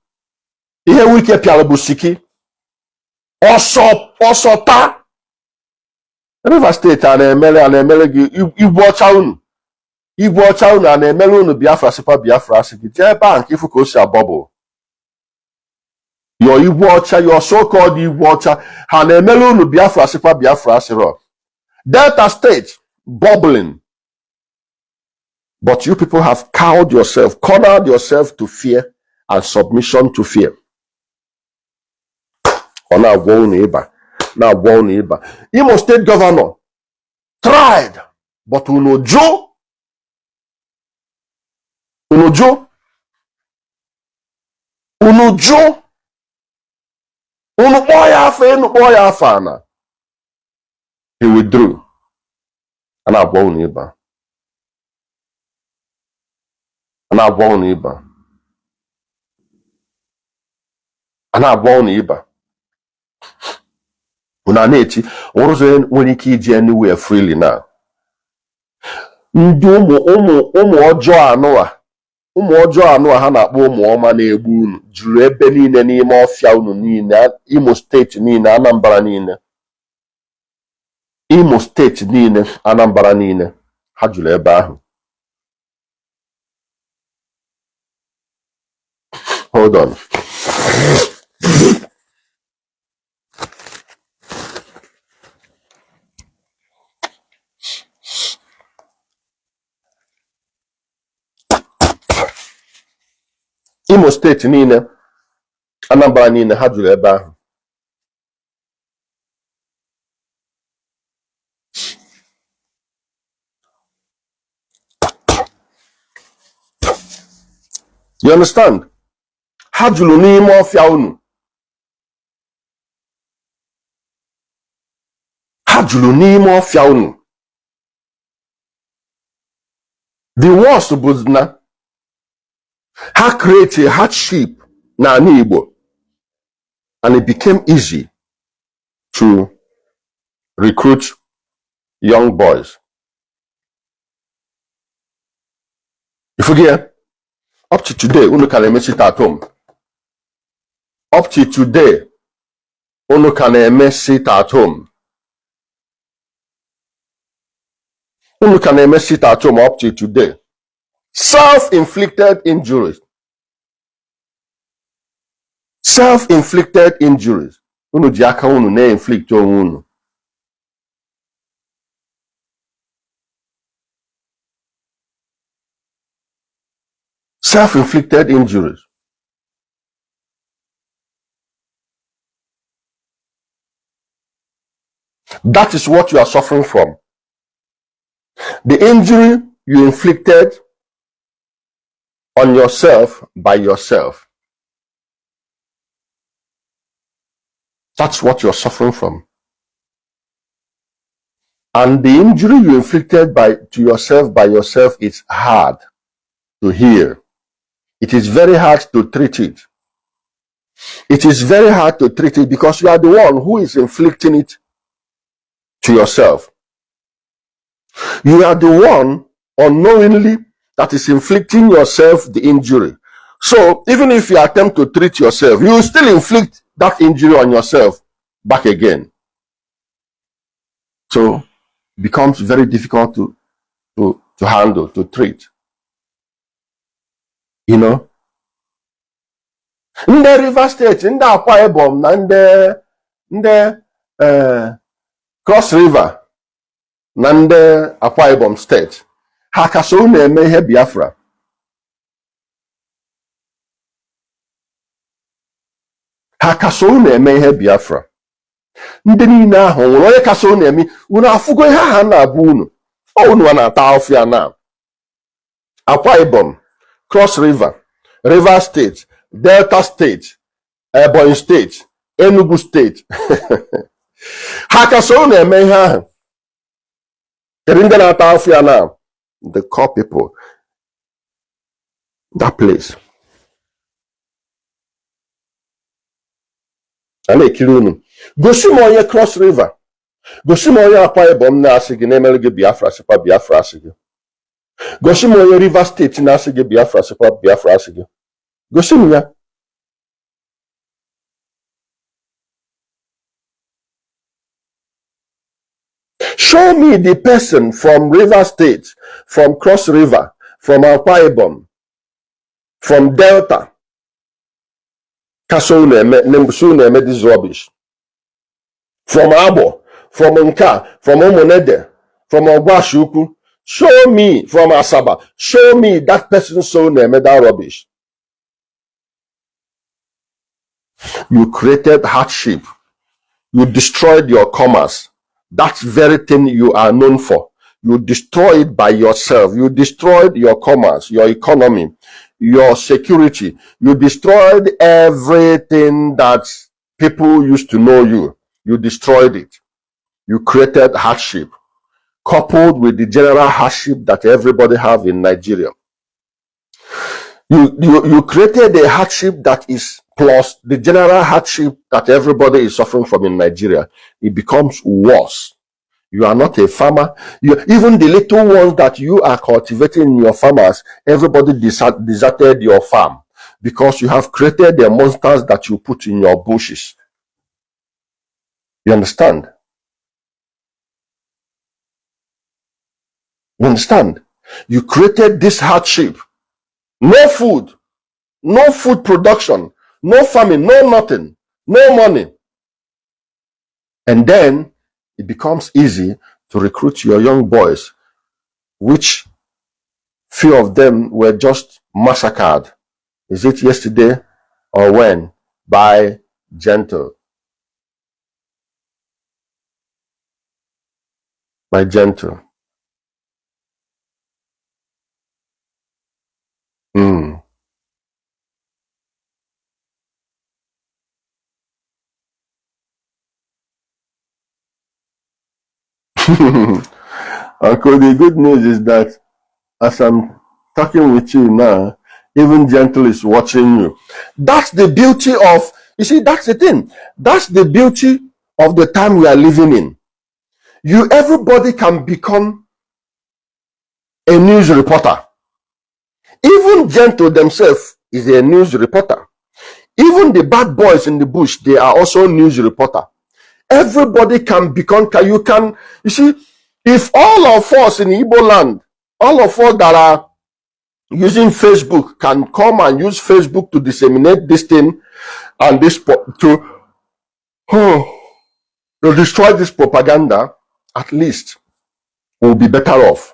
Ihe wike pialu bu siki. Osota. Rivers State ana-emele gị igwe ọcha unu. Igwe ọcha unu ana-emele unu Biafra sịkwa Biafra asị gị jee ebe a nke ifu ka o si agbọbụ. Your igwe ọcha, your so-called igwe ọcha ha na-emele unu Biafra sịkwa Biafra asịrọ. Delta State bubbling. But you people have cowed yourself, cornered yourself to fear and submission to fear. Imo State Governor tried, but unojo, he withdrew. And I won't Iba. And I won't Iba. And I won't Iba. Unanechi, Orozen when he key anywhere freely now. Umu ojo anoa. Umu ojo anoa hana umu oma na-egbu unu juru ebe niile n'ime ọfịa unu niile. Imo State niile, Anambra niile. Imo State niile, Anambra niile. Ha juru ebe ahụ. Hold on. Imo State niile, Anambra niile ha juru ebe ahụ. You understand? Ha juru n'ime ọfịa unu. Ha juru n'ime ọfịa unu. The worst bụ na ha create a hardship na ala Igbo, and it became easy to recruit young boys. You forget, up to today, unu can eme sit at home. Up to today, unu can eme sit at home. Unu can eme sit at home up to today. Self-inflicted injuries. Self-inflicted injuries. Unu ji aka unu na-inflict onwe unu. Self-inflicted injuries. That is what you are suffering from. The injury you inflicted on yourself by yourself. That's what you're suffering from. And the injury you inflicted to yourself by yourself is hard to heal. It is very hard to treat it. It is very hard to treat it because you are the one who is inflicting it to yourself. You are the one unknowingly that is inflicting yourself the injury. So even if you attempt to treat yourself, you will still inflict that injury on yourself back again. So it becomes very difficult to handle, to treat. You know? In the River State, in the Akwa Ibom, and the Cross River, and the Akwa Ibom State, ha kaso na-eme ihe Biafra. Ha kaso na-eme ihe Biafra. Ndị niile ahụ nwere onye kaso na-eme unu afụgo ihe ha na-abụ unu. Unu na-ata afịa na Akwa Ibom, Cross River, River State, Delta State, Ebonyi State, Enugu State. Ha kaso na-eme ihe ahụ. Kedu ndị na-ata afịa na the core people, that place. And ekiri unu. Gosi m onye Cross River. Gosi m onye Akwa Ibom na-asị gị na-emere gị Biafra sịkwa Biafra asị gị. Gosi m onye River State na-asị gị Biafra sịkwa Biafra asị gị. Gosi m ya. Show me the person from River State, from Cross River, from Akwa Ibom, from Delta. Kaso na-eme this rubbish. From Abo, from Nka, from Omonede, from Ogwashuku. Show me from Asaba. Show me that person so na-eme that rubbish. You created hardship. You destroyed your commerce. That very thing you are known for. You destroy it by yourself. You destroyed your commerce, your economy, your security. You destroyed everything that people used to know you. You destroyed it. You created hardship, coupled with the general hardship that everybody have in Nigeria. You created a hardship that is plus the general hardship that everybody is suffering from in Nigeria. It becomes worse. You are not a farmer. Even the little ones that you are cultivating in your farmers, everybody deserted your farm because you have created the monsters that you put in your bushes. You understand? You understand? You created this hardship. No food production, no farming, no nothing, no money. And then it becomes easy to recruit your young boys, which few of them were just massacred. Is it yesterday or when? By Gentle. By Gentle. Uncle, the good news is that as I'm talking with you now, even Gentle is watching you. That's the beauty of, you see, that's the thing. That's the beauty of the time we are living in. Everybody can become a news reporter. Even Gentle themselves is a news reporter. Even the bad boys in the bush, they are also news reporter. Everybody can become, you see, if all of us in Igbo land, all of us that are using Facebook can come and use Facebook to disseminate this thing and this, to destroy this propaganda, at least we'll be better off.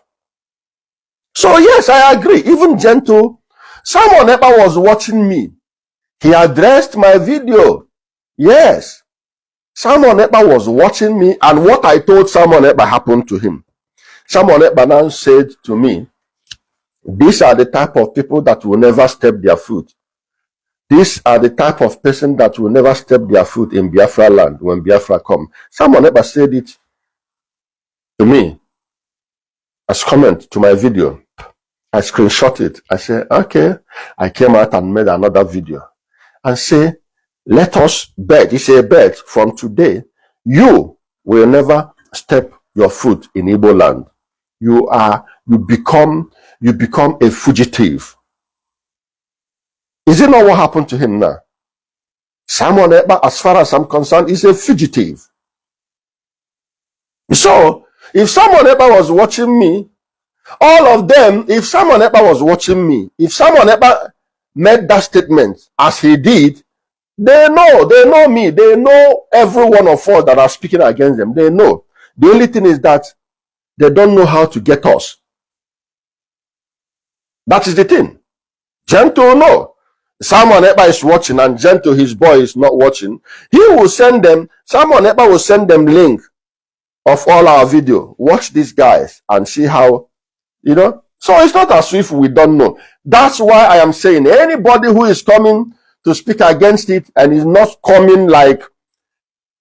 So yes, I agree. Even Gentle, someone ever was watching me. He addressed my video. Yes. Simon Ekpa was watching me, and what I told Simon Ekpa happened to him. Simon Ekpa now said to me, these are the type of people that will never step their foot. These are the type of person that will never step their foot in Biafra land when Biafra come. Simon Ekpa said it to me as comment to my video. I screenshot it. I said, okay. I came out and made another video and say, let us bet. It's a bet from today. You will never step your foot in Igbo land. You become a fugitive. Is it not what happened to him now? Simon Ekpa, as far as I'm concerned, is a fugitive. So, if Simon Ekpa was watching me, all of them, if Simon Ekpa was watching me, if Simon Ekpa made that statement as he did, they know me, they know every one of us that are speaking against them. They know. The only thing is that they don't know how to get us. That is the thing. Gentle, no. Simon Ekpa is watching and Gentle, his boy, is not watching. He will send them, Simon Ekpa will send them link of all our video. Watch these guys and see how, So it's not as if we don't know. That's why I am saying anybody who is coming to speak against it and is not coming like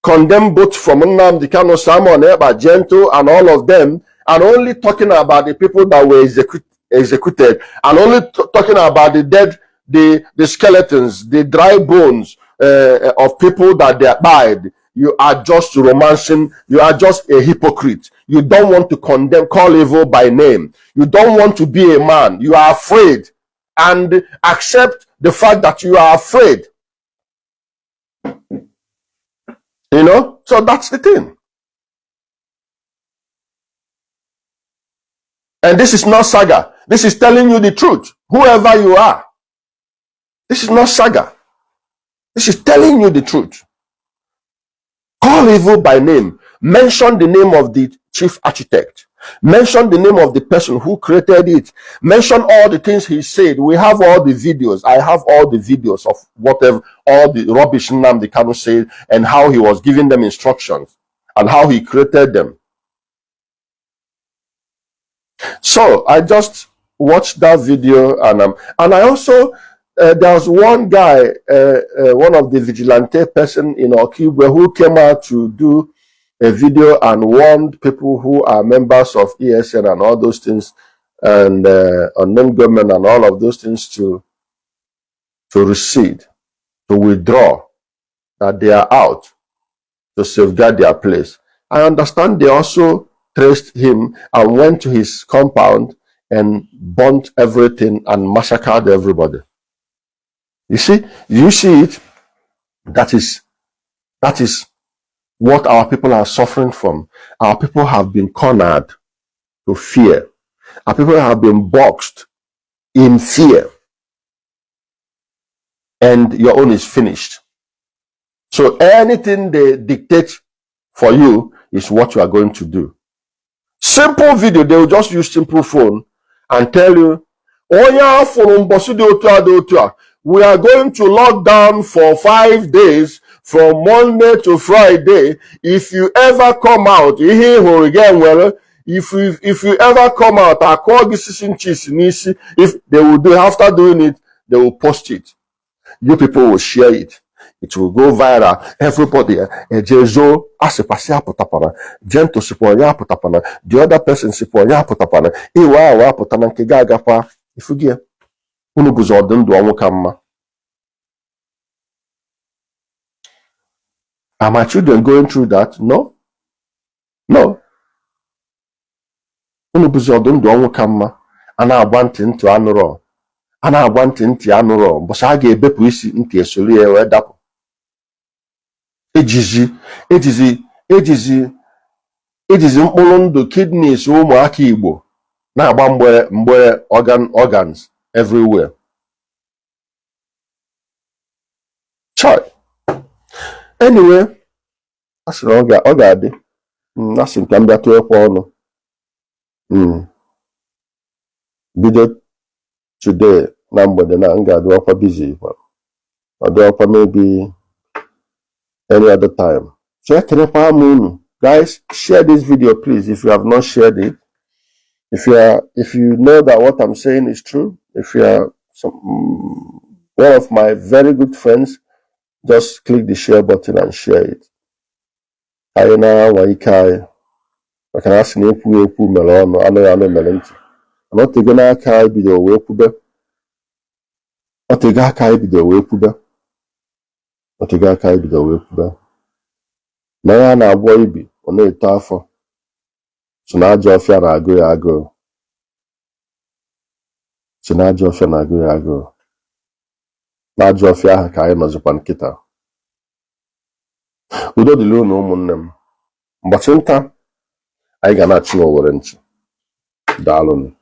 condemn both from Nnamdi Kanu, Simon Ekpa, Gentle, and all of them, and only talking about the people that were executed, and only talking about the dead, the skeletons, the dry bones of people that they died. You are just romancing. You are just a hypocrite. You don't want to call evil by name. You don't want to be a man. You are afraid. And accept the fact that you are afraid. So that's the thing. And this is not saga. This is telling you the truth. Whoever you are. This is not saga. This is telling you the truth. Call evil by name. Mention the name of the chief architect. Mention the name of the person who created it. Mention all the things he said. We have all the videos. I have all the videos of whatever, all the rubbish Nnamdi Kanu said and how he was giving them instructions and how he created them. So I just watched that video and I also there was one guy, one of the vigilante person in Okigwe who came out to do a video and warned people who are members of ESN and all those things and unknown government and all of those things to recede, to withdraw, that they are out, to safeguard their place. I understand they also traced him and went to his compound and burnt everything and massacred everybody. You see it. That is what our people are suffering from. Our people have been cornered to fear. Our people have been boxed in fear. And your own is finished. So anything they dictate for you is what you are going to do. Simple video, they will just use simple phone and tell you, we are going to lock down for 5 days from Monday to Friday. If you ever come out, if you ever come out, if they will do, after doing it, they will post it. You people will share it. It will go viral. Everybody, Jezo, asipasi aputapana, Gento siponya aputapana, the other person siponya aputapana, Iwa aputana nkigaga pa, ifugia. Unu buzodun do amukamma. Are my children going through that? No. No. Unu buzodun do amukamma. Ana agbanti ntu anuro. Ana agbanti nti anuro. Bosa aga ebepu isi nti esoli ewe dapu. Ejizi mkpụrụ ndụ kidneys ụmụaka Igbo na-agba mgbere organs everywhere. Chai. Anyway, asịrị ọ ga-adị. Asị nke mbịa tụọ ekwe ọnụ. Bido today na mgbede na m ga-adị ọkwa busy. Ọ dị ọkwa maybe any other time. So guys, share this video please if you have not shared it. If you know that what I'm saying is true, if you are one of my very good friends, just click the share button and share it. Aina waikai. I can ask you ekwu mere ọnụ anụ mere ntị. Anọtego n'aka ibido wee kwube. Otego aka ibido wee kwube. Otego aka ibido wee kwube. Na ya na-agwọ ibi, ọ na-eto afọ. So na ajọ ọfịa na-agụ ya agụụ. So na ajọ ọfịa na-agụ ya agụụ. Na ajọ ọfịa ahụ ka anyị nọzikwa nkịta. Udo dịrị unu ụmụnne m. Mgbachi nta, anyị ga na-achị n'Owere nchi. Daalụnụ.